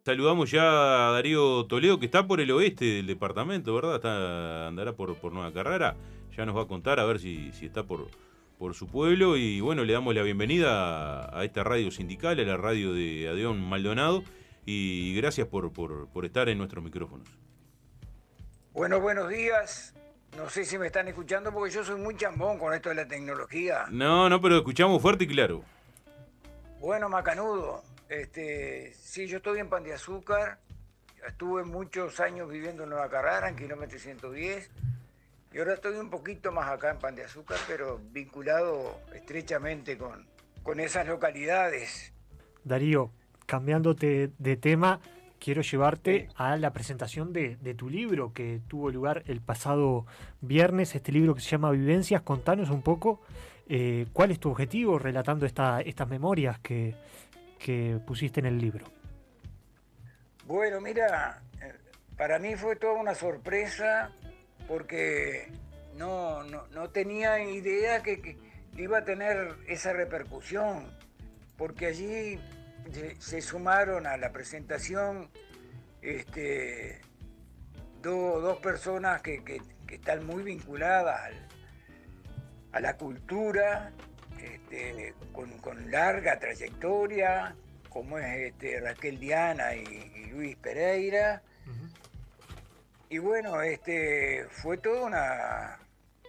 Saludamos ya a Darío Toledo, que está por el oeste del departamento, ¿verdad? Andará por Nueva Carrara. Ya nos va a contar a ver si está por su pueblo. Y bueno, le damos la bienvenida a esta radio sindical, a la radio de Adeón Maldonado. Y gracias por estar en nuestros micrófonos. Bueno, buenos días. No sé si me están escuchando porque yo soy muy chambón con esto de la tecnología. No, pero escuchamos fuerte y claro. Bueno, macanudo. Sí, yo estoy en Pan de Azúcar. Estuve muchos años viviendo en Nueva Carrara, en kilómetro 110. Y ahora estoy un poquito más acá en Pan de Azúcar, pero vinculado estrechamente con esas localidades. Darío, cambiándote de tema, quiero llevarte a la presentación de tu libro que tuvo lugar el pasado viernes, este libro que se llama Vivencias. Contanos un poco cuál es tu objetivo relatando estas memorias que pusiste en el libro. Bueno, mira, para mí fue toda una sorpresa porque no tenía idea que iba a tener esa repercusión, porque allí se sumaron a la presentación dos personas que están muy vinculadas a la cultura, con larga trayectoria, como es Raquel Diana y Luis Pereira. Uh-huh. Y bueno, fue toda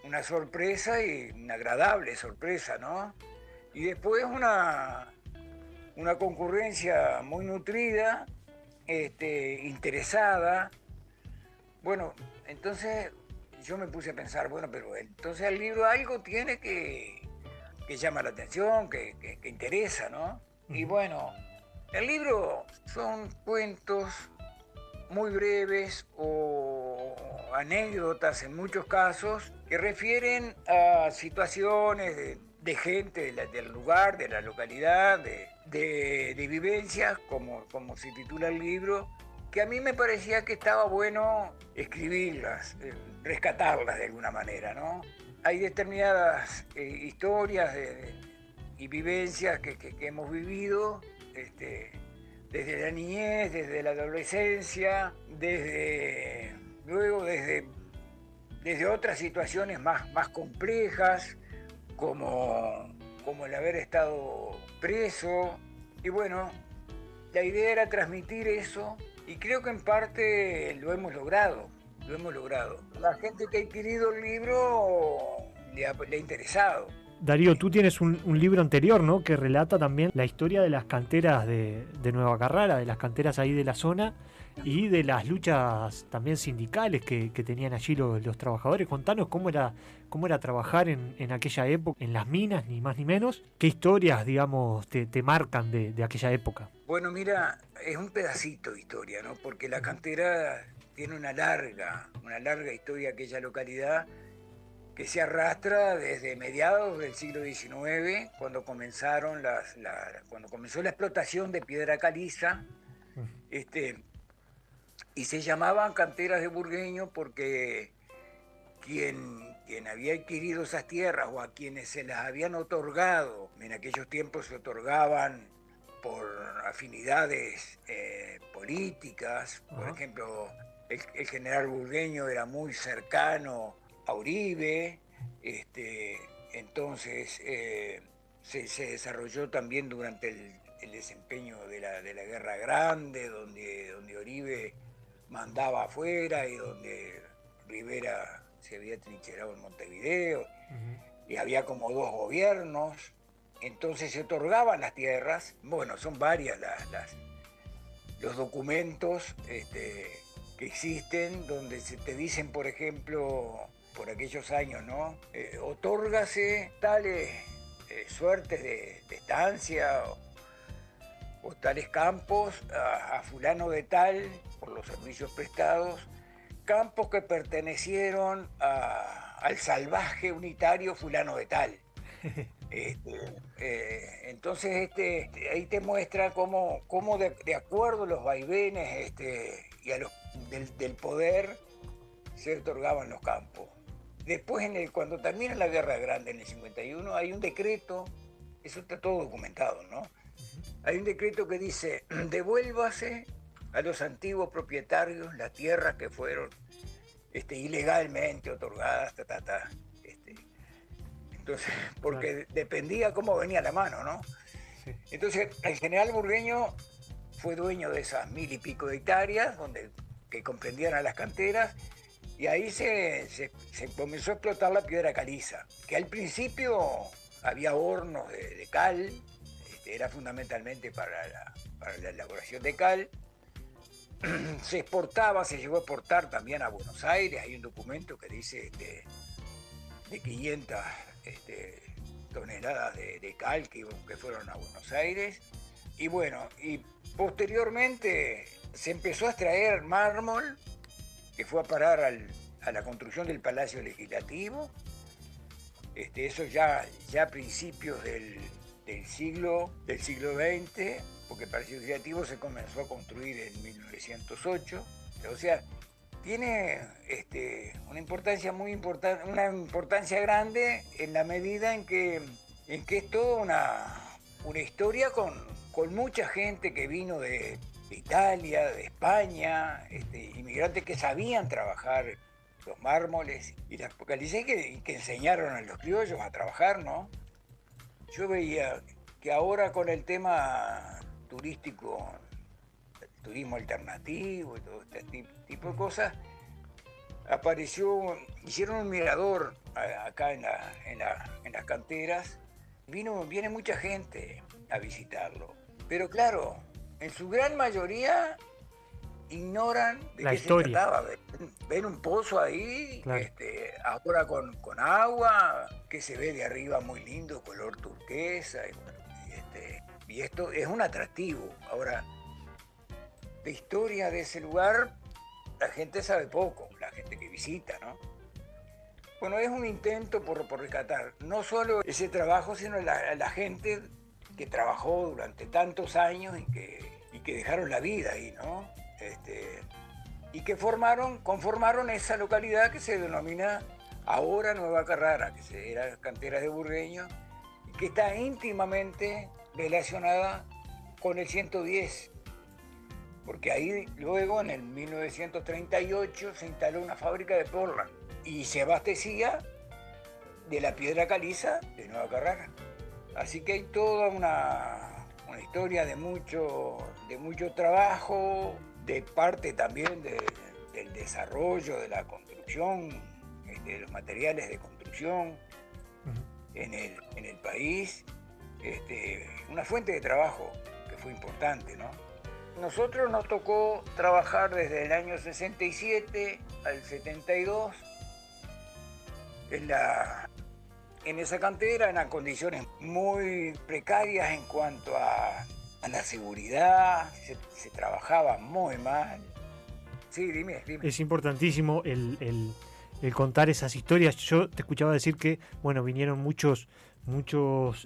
una sorpresa y una agradable sorpresa, ¿no? Y después una concurrencia muy nutrida, interesada. Bueno, entonces yo me puse a pensar, bueno, pero entonces el libro algo tiene que llama la atención, que interesa, ¿no? Y bueno, el libro son cuentos muy breves o anécdotas en muchos casos que refieren a situaciones de gente del lugar, de la localidad, de vivencias, como se titula el libro, que a mí me parecía que estaba bueno escribirlas, rescatarlas de alguna manera, ¿no? Hay determinadas historias y vivencias que hemos vivido desde la niñez, desde la adolescencia, luego desde otras situaciones más complejas, como el haber estado preso. Y bueno, la idea era transmitir eso y creo que en parte lo hemos logrado. La gente que ha adquirido el libro le ha interesado. Darío, tú tienes un libro anterior, ¿no?, que relata también la historia de las canteras de Nueva Carrara, de las canteras ahí de la zona y de las luchas también sindicales que tenían allí los trabajadores. Contanos cómo era trabajar en aquella época, en las minas, ni más ni menos. ¿Qué historias, digamos, te marcan de aquella época? Bueno, mira, es un pedacito de historia, ¿no? Porque la cantera tiene una larga historia, aquella localidad, que se arrastra desde mediados del siglo XIX, cuando comenzó la explotación de piedra caliza, y se llamaban canteras de Burgueño porque quien había adquirido esas tierras o a quienes se las habían otorgado, en aquellos tiempos se otorgaban por afinidades políticas. Por ejemplo, el general Burgueño era muy cercano a Uribe, entonces se desarrolló también durante el desempeño de la Guerra Grande, donde Uribe mandaba afuera y donde Rivera se había trincherado en Montevideo, y había como dos gobiernos, entonces se otorgaban las tierras. Bueno, son varias los documentos que existen, donde se te dicen, por ejemplo, por aquellos años, ¿no? Otórgase tales suertes de estancia o tales campos a fulano de tal por los servicios prestados, campos que pertenecieron al salvaje unitario fulano de tal. Entonces ahí te muestra cómo de acuerdo a los vaivenes y a del poder se otorgaban los campos. después, cuando termina la Guerra Grande en el 51, hay un decreto, eso está todo documentado, ¿no? Hay un decreto que dice, devuélvase a los antiguos propietarios las tierras que fueron ilegalmente otorgadas, Entonces, porque claro, dependía cómo venía la mano, ¿no? Sí. Entonces, el general Burgueño fue dueño de esas 1000 y pico de hectáreas, que comprendían a las canteras, y ahí se comenzó a explotar la piedra caliza, que al principio había hornos de cal, era fundamentalmente para la elaboración de cal. Se exportaba, se llegó a exportar también a Buenos Aires. Hay un documento que dice de 500 toneladas de cal que fueron a Buenos Aires. Y bueno, y posteriormente se empezó a extraer mármol, que fue a parar a la construcción del Palacio Legislativo. Eso ya a principios del siglo XX, porque el Palacio Legislativo se comenzó a construir en 1908. O sea, tiene una importancia muy importante, una importancia grande en la medida en que es toda una historia con mucha gente que vino de Italia, de España, inmigrantes que sabían trabajar los mármoles y las calizas, que enseñaron a los criollos a trabajar, ¿no? Yo veía que ahora con el tema turístico, el turismo alternativo y todo este tipo de cosas, hicieron un mirador acá en las canteras. Viene mucha gente a visitarlo, pero claro, en su gran mayoría ignoran de qué se trataba. Ven un pozo ahí, claro, ahora con agua, que se ve de arriba muy lindo, color turquesa, y esto es un atractivo. Ahora, de historia de ese lugar, la gente sabe poco, la gente que visita, ¿no? Bueno, es un intento por rescatar no solo ese trabajo, sino la gente que trabajó durante tantos años y que dejaron la vida ahí, ¿no? Y que conformaron esa localidad que se denomina ahora Nueva Carrara, que era cantera de Burgueño, y que está íntimamente relacionada con el 110, porque ahí luego en el 1938 se instaló una fábrica de porra y se abastecía de la piedra caliza de Nueva Carrara. Así que hay toda una historia de mucho trabajo, de parte también del desarrollo de la construcción, de los materiales de construcción en el país, una fuente de trabajo que fue importante, ¿no? Nosotros nos tocó trabajar desde el año 67 al 72 en esa cantera, en condiciones muy precarias en cuanto a la seguridad, se trabajaba muy mal. Sí, dime. Es importantísimo el contar esas historias. Yo te escuchaba decir que, bueno, vinieron muchos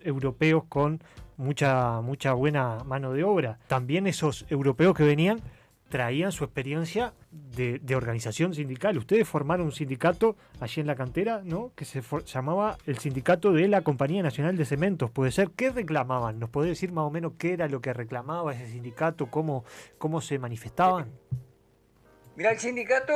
europeos con mucha buena mano de obra. También esos europeos que venían traían su experiencia de organización sindical. Ustedes formaron un sindicato allí en la cantera, ¿no? Que se llamaba el Sindicato de la Compañía Nacional de Cementos. ¿Puede ser? ¿Qué reclamaban? ¿Nos podés decir más o menos qué era lo que reclamaba ese sindicato? ¿Cómo se manifestaban? Mira, el sindicato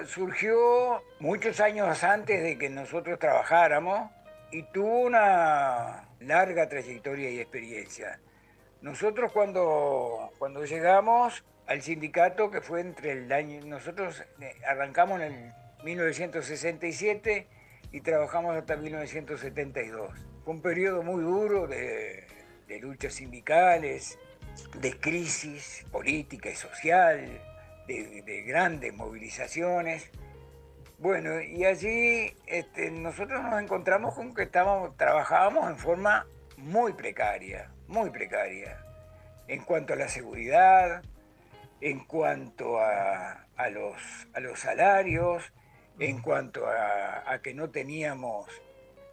surgió muchos años antes de que nosotros trabajáramos y tuvo una larga trayectoria y experiencia. Nosotros cuando llegamos al sindicato, que fue nosotros arrancamos en el 1967 y trabajamos hasta 1972. Fue un periodo muy duro de luchas sindicales, de crisis política y social, de grandes movilizaciones. Bueno, y allí nosotros nos encontramos con que trabajábamos en forma muy precaria, en cuanto a la seguridad, en cuanto a los salarios, en cuanto a que no teníamos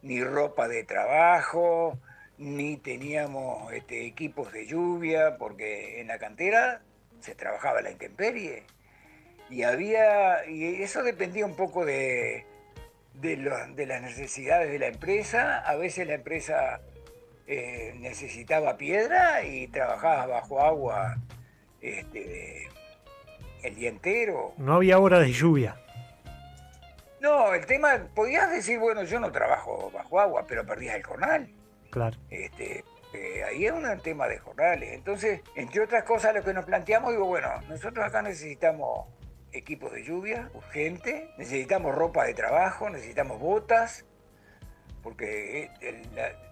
ni ropa de trabajo, ni teníamos equipos de lluvia, porque en la cantera se trabajaba a la intemperie. Y eso dependía un poco de de las necesidades de la empresa. A veces la empresa necesitaba piedra y trabajaba bajo agua el día entero. No había hora de lluvia. No, el tema, podías decir, bueno, yo no trabajo bajo agua, pero perdías el jornal. Claro. Ahí es un tema de jornales. Entonces, entre otras cosas, lo que nos planteamos, digo, bueno, nosotros acá necesitamos equipos de lluvia urgente, necesitamos ropa de trabajo, necesitamos botas, porque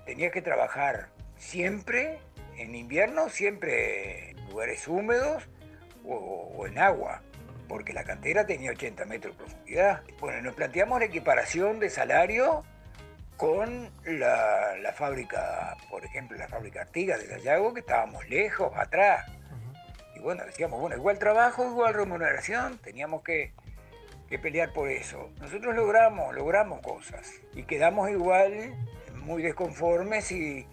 tenías que trabajar siempre, en invierno, siempre en lugares húmedos o en agua, porque la cantera tenía 80 metros de profundidad. Bueno, nos planteamos la equiparación de salario con la fábrica, por ejemplo, la fábrica Artigas de Sayago, que estábamos lejos, atrás. Y bueno, decíamos, bueno, igual trabajo, igual remuneración, teníamos que pelear por eso. Nosotros logramos cosas y quedamos igual muy desconformes y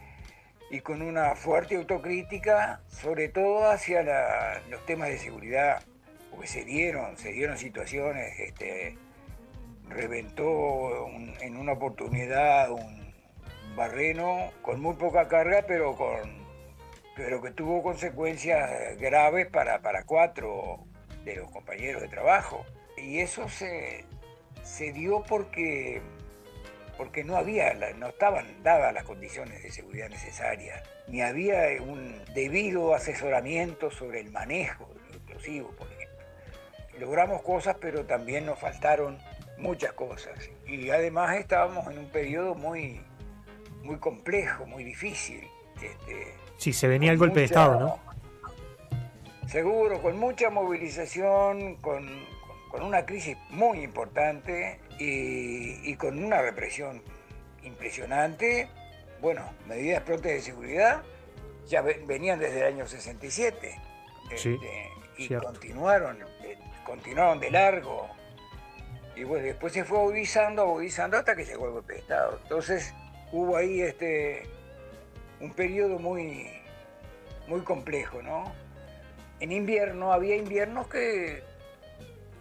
con una fuerte autocrítica, sobre todo hacia los temas de seguridad, porque se dieron situaciones, reventó en una oportunidad un barreno con muy poca carga, pero que tuvo consecuencias graves para 4 de los compañeros de trabajo. Y eso se dio porque no estaban dadas las condiciones de seguridad necesarias, ni había un debido asesoramiento sobre el manejo de los explosivos, por ejemplo. Logramos cosas, pero también nos faltaron muchas cosas. Y además estábamos en un periodo muy, muy complejo, muy difícil. Sí, se venía el golpe de Estado, ¿no? Seguro, con mucha movilización, con una crisis muy importante y con una represión impresionante. Bueno, medidas prontas de seguridad ya venían desde el año 67 sí, y cierto. continuaron de largo. Y bueno, después se fue agudizando hasta que llegó el golpe de Estado. Entonces hubo ahí un periodo muy, muy complejo, ¿no? En invierno, había inviernos que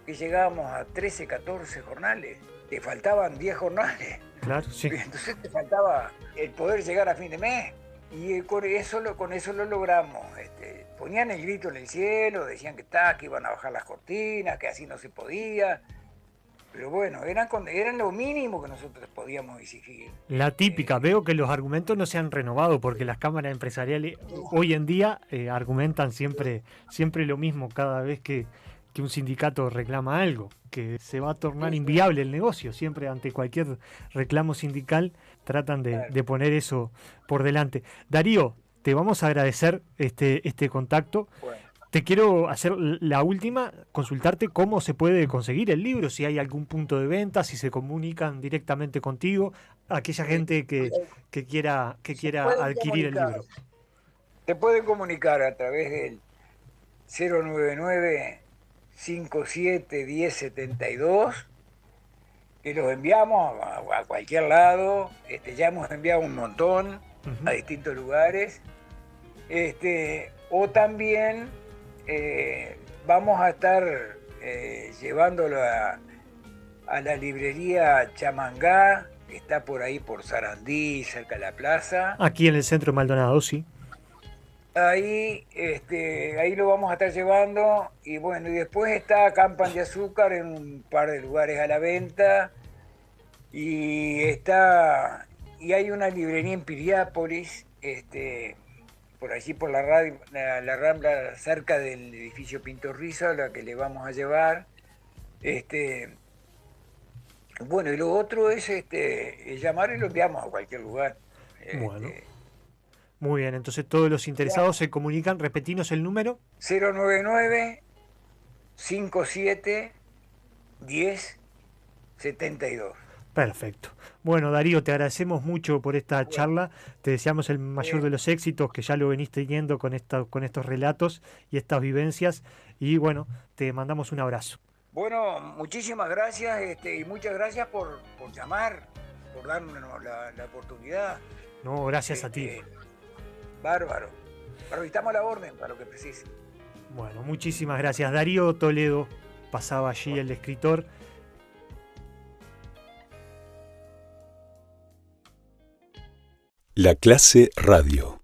llegábamos a 13, 14 jornales. Te faltaban 10 jornales. Claro, sí. Entonces te faltaba el poder llegar a fin de mes. Y con eso lo logramos. Ponían el grito en el cielo, decían que iban a bajar las cortinas, que así no se podía. Pero bueno, eran lo mínimo que nosotros podíamos exigir. La típica, veo que los argumentos no se han renovado porque las cámaras empresariales hoy en día argumentan siempre lo mismo cada vez que un sindicato reclama algo, que se va a tornar inviable el negocio. Siempre ante cualquier reclamo sindical tratan de poner eso por delante. Darío, te vamos a agradecer este contacto. Bueno. Te quiero hacer la última, consultarte cómo se puede conseguir el libro, si hay algún punto de venta, si se comunican directamente contigo, aquella gente que quiera adquirir el libro. Te pueden comunicar a través del 099-571072, que los enviamos a cualquier lado. Ya hemos enviado un montón a distintos lugares. O también vamos a estar llevándolo a la librería Chamangá, que está por ahí por Sarandí, cerca de la plaza. Aquí en el centro de Maldonado, sí. Ahí lo vamos a estar llevando. Y bueno, y después está Campan de Azúcar en un par de lugares a la venta. Y hay una librería en Piriápolis, por allí por la Rambla, cerca del edificio Pinto Rizzo, a la que le vamos a llevar. Bueno, y lo otro es llamar y lo enviamos a cualquier lugar. Bueno. Muy bien, entonces todos los interesados se comunican. Repetinos el número. 099-5710-72. Perfecto. Bueno, Darío, te agradecemos mucho por esta charla. Te deseamos el mayor de los éxitos, que ya lo venís teniendo con estos relatos y estas vivencias. Y bueno, te mandamos un abrazo. Bueno, muchísimas gracias y muchas gracias por llamar, por darnos la oportunidad. No, gracias a ti. Bárbaro. Pero estamos a la orden para lo que precise. Bueno, muchísimas gracias. Darío Toledo pasaba allí, el escritor. La Clase Radio.